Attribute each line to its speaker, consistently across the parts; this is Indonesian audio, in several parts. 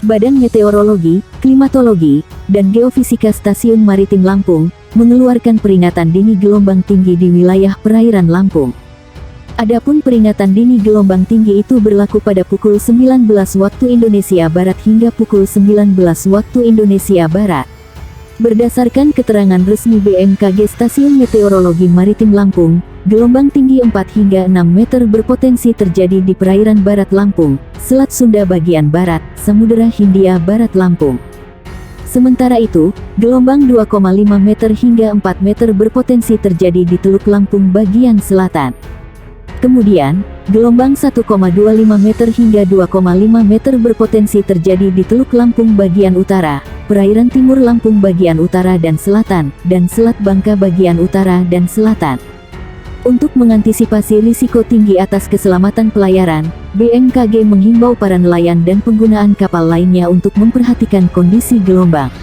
Speaker 1: Badan Meteorologi, Klimatologi, dan Geofisika Stasiun Maritim Lampung mengeluarkan peringatan dini gelombang tinggi di wilayah perairan Lampung. Adapun peringatan dini gelombang tinggi itu berlaku pada pukul 19 waktu Indonesia Barat hingga pukul 19 waktu Indonesia Barat. Berdasarkan keterangan resmi BMKG Stasiun Meteorologi Maritim Lampung, gelombang tinggi 4 hingga 6 meter berpotensi terjadi di perairan barat Lampung, Selat Sunda bagian barat, Samudera Hindia Barat Lampung. Sementara itu, gelombang 2,5 meter hingga 4 meter berpotensi terjadi di Teluk Lampung bagian selatan. Kemudian, gelombang 1,25 meter hingga 2,5 meter berpotensi terjadi di Teluk Lampung bagian utara, perairan timur Lampung bagian utara dan selatan, dan Selat Bangka bagian utara dan selatan. Untuk mengantisipasi risiko tinggi atas keselamatan pelayaran, BMKG menghimbau para nelayan dan penggunaan kapal lainnya untuk memperhatikan kondisi gelombang.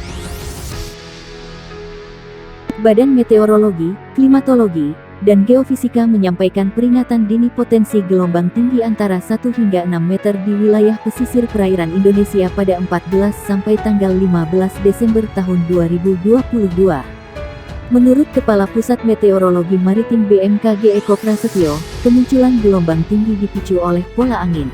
Speaker 1: Badan Meteorologi, Klimatologi, dan Geofisika menyampaikan peringatan dini potensi gelombang tinggi antara 1 hingga 6 meter di wilayah pesisir perairan Indonesia pada 14 sampai tanggal 15 Desember tahun 2022. Menurut Kepala Pusat Meteorologi Maritim BMKG Eko Prasetyo, kemunculan gelombang tinggi dipicu oleh pola angin.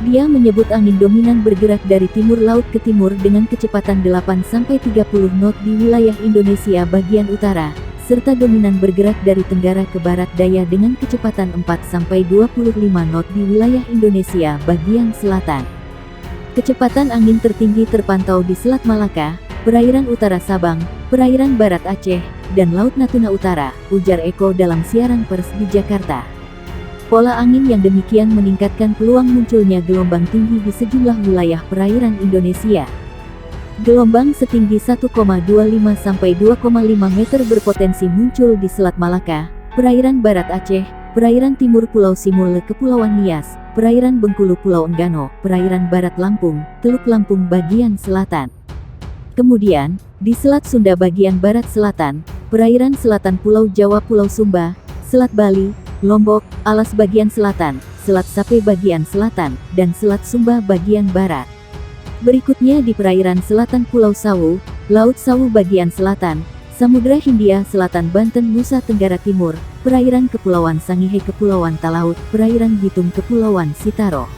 Speaker 1: Dia menyebut angin dominan bergerak dari timur laut ke timur dengan kecepatan 8-30 knot di wilayah Indonesia bagian utara, serta dominan bergerak dari tenggara ke barat daya dengan kecepatan 4-25 knot di wilayah Indonesia bagian selatan. Kecepatan angin tertinggi terpantau di Selat Malaka, perairan utara Sabang, perairan barat Aceh, dan Laut Natuna Utara, ujar Eko dalam siaran pers di Jakarta. Pola angin yang demikian meningkatkan peluang munculnya gelombang tinggi di sejumlah wilayah perairan Indonesia. Gelombang setinggi 1,25 sampai 2,5 meter berpotensi muncul di Selat Malaka, perairan barat Aceh, perairan timur Pulau Simule Kepulauan Nias, perairan Bengkulu Pulau Enggano, perairan barat Lampung, Teluk Lampung bagian selatan. Kemudian, di Selat Sunda bagian barat selatan, perairan selatan Pulau Jawa Pulau Sumba, Selat Bali, Lombok, Alas bagian selatan, Selat Sape bagian selatan, dan Selat Sumba bagian barat. Berikutnya di perairan selatan Pulau Sawu, Laut Sawu bagian selatan, Samudra Hindia Selatan Banten Nusa Tenggara Timur, perairan Kepulauan Sangihe Kepulauan Talaut, perairan Bitung Kepulauan Sitaro.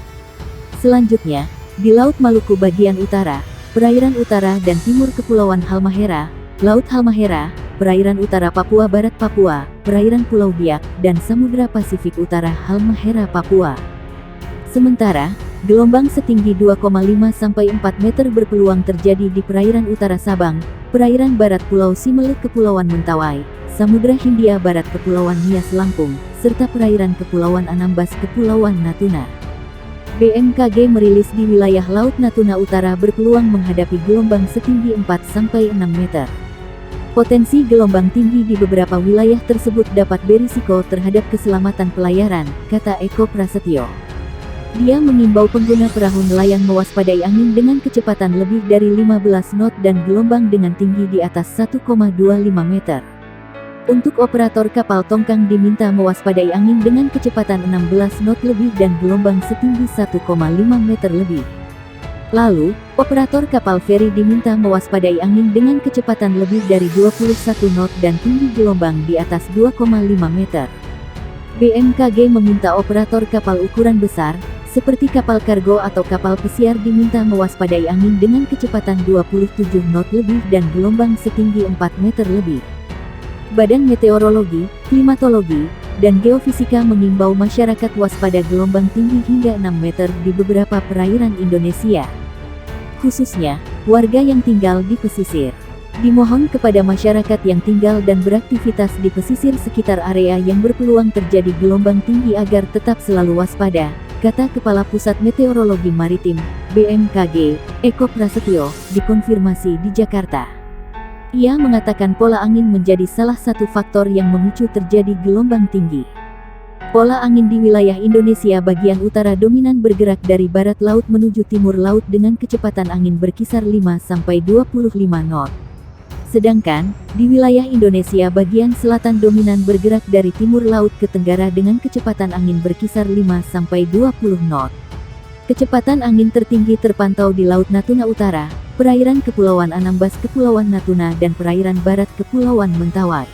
Speaker 1: Selanjutnya, di Laut Maluku bagian utara, perairan utara dan timur Kepulauan Halmahera, Laut Halmahera, perairan utara Papua Barat Papua, perairan Pulau Biak, dan Samudra Pasifik Utara Halmahera Papua. Sementara, gelombang setinggi 2,5 sampai 4 meter berpeluang terjadi di perairan utara Sabang, perairan barat Pulau Simele Kepulauan Mentawai, Samudra Hindia Barat Kepulauan Nias Lampung, serta perairan Kepulauan Anambas Kepulauan Natuna. BMKG merilis di wilayah Laut Natuna Utara berpeluang menghadapi gelombang setinggi 4-6 meter. Potensi gelombang tinggi di beberapa wilayah tersebut dapat berisiko terhadap keselamatan pelayaran, kata Eko Prasetyo. Dia mengimbau pengguna perahu nelayan mewaspadai angin dengan kecepatan lebih dari 15 knot dan gelombang dengan tinggi di atas 1,25 meter. Untuk operator kapal tongkang diminta mewaspadai angin dengan kecepatan 16 knot lebih dan gelombang setinggi 1,5 meter lebih. Lalu, operator kapal feri diminta mewaspadai angin dengan kecepatan lebih dari 21 knot dan tinggi gelombang di atas 2,5 meter. BMKG meminta operator kapal ukuran besar, seperti kapal kargo atau kapal pesiar diminta mewaspadai angin dengan kecepatan 27 knot lebih dan gelombang setinggi 4 meter lebih. Badan Meteorologi, Klimatologi, dan Geofisika mengimbau masyarakat waspada gelombang tinggi hingga 6 meter di beberapa perairan Indonesia. Khususnya, warga yang tinggal di pesisir. Dimohon kepada masyarakat yang tinggal dan beraktivitas di pesisir sekitar area yang berpeluang terjadi gelombang tinggi agar tetap selalu waspada, kata Kepala Pusat Meteorologi Maritim, BMKG, Eko Prasetyo, dikonfirmasi di Jakarta. Ia mengatakan pola angin menjadi salah satu faktor yang memicu terjadi gelombang tinggi. Pola angin di wilayah Indonesia bagian utara dominan bergerak dari barat laut menuju timur laut dengan kecepatan angin berkisar 5-25 knot. Sedangkan, di wilayah Indonesia bagian selatan dominan bergerak dari timur laut ke tenggara dengan kecepatan angin berkisar 5-20 knot. Kecepatan angin tertinggi terpantau di Laut Natuna Utara, perairan Kepulauan Anambas Kepulauan Natuna dan perairan barat Kepulauan Mentawai.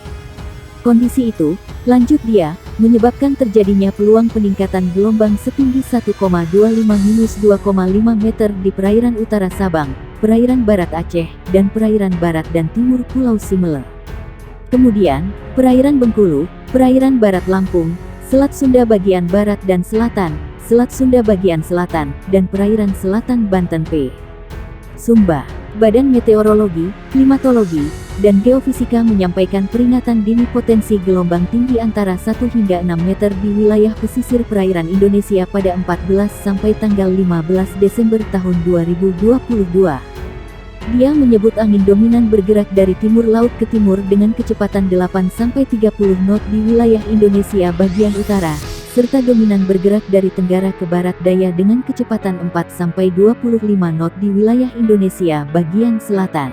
Speaker 1: Kondisi itu, lanjut dia, menyebabkan terjadinya peluang peningkatan gelombang setinggi 1,25-2,5 meter di perairan utara Sabang, perairan barat Aceh, dan perairan barat dan timur Pulau Simele. Kemudian, perairan Bengkulu, perairan barat Lampung, Selat Sunda bagian barat dan selatan, Selat Sunda bagian selatan, dan perairan selatan Banten P. Sumba. Badan Meteorologi, Klimatologi, dan Geofisika menyampaikan peringatan dini potensi gelombang tinggi antara 1 hingga 6 meter di wilayah pesisir perairan Indonesia pada 14 sampai tanggal 15 Desember tahun 2022. Dia menyebut angin dominan bergerak dari timur laut ke timur dengan kecepatan 8 sampai 30 knot di wilayah Indonesia bagian utara, serta dominan bergerak dari tenggara ke barat daya dengan kecepatan 4 sampai 25 knot di wilayah Indonesia bagian selatan.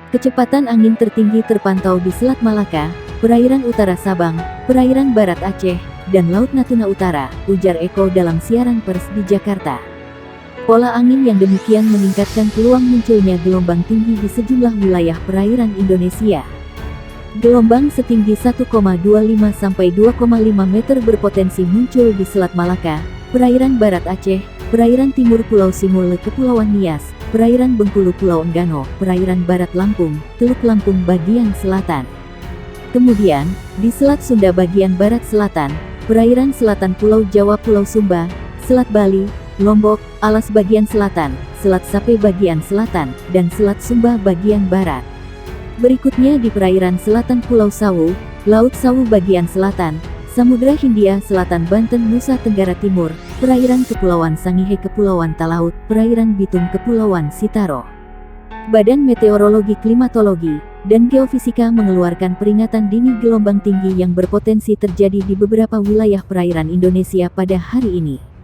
Speaker 1: Kecepatan angin tertinggi terpantau di Selat Malaka, perairan utara Sabang, perairan barat Aceh, dan Laut Natuna Utara, ujar Eko dalam siaran pers di Jakarta. Pola angin yang demikian meningkatkan peluang munculnya gelombang tinggi di sejumlah wilayah perairan Indonesia. Gelombang setinggi 1,25 sampai 2,5 meter berpotensi muncul di Selat Malaka, perairan barat Aceh, perairan timur Pulau Simele Kepulauan Nias, perairan Bengkulu Pulau Enggano, perairan barat Lampung, Teluk Lampung bagian selatan. Kemudian, di Selat Sunda bagian barat selatan, perairan selatan Pulau Jawa Pulau Sumba, Selat Bali, Lombok, Alas bagian selatan, Selat Sape bagian selatan, dan Selat Sumba bagian barat. Berikutnya di perairan selatan Pulau Sawu, Laut Sawu bagian selatan, Samudra Hindia Selatan Banten Nusa Tenggara Timur, perairan Kepulauan Sangihe Kepulauan Talaut, perairan Bitung Kepulauan Sitaro. Badan Meteorologi Klimatologi dan Geofisika mengeluarkan peringatan dini gelombang tinggi yang berpotensi terjadi di beberapa wilayah perairan Indonesia pada hari ini.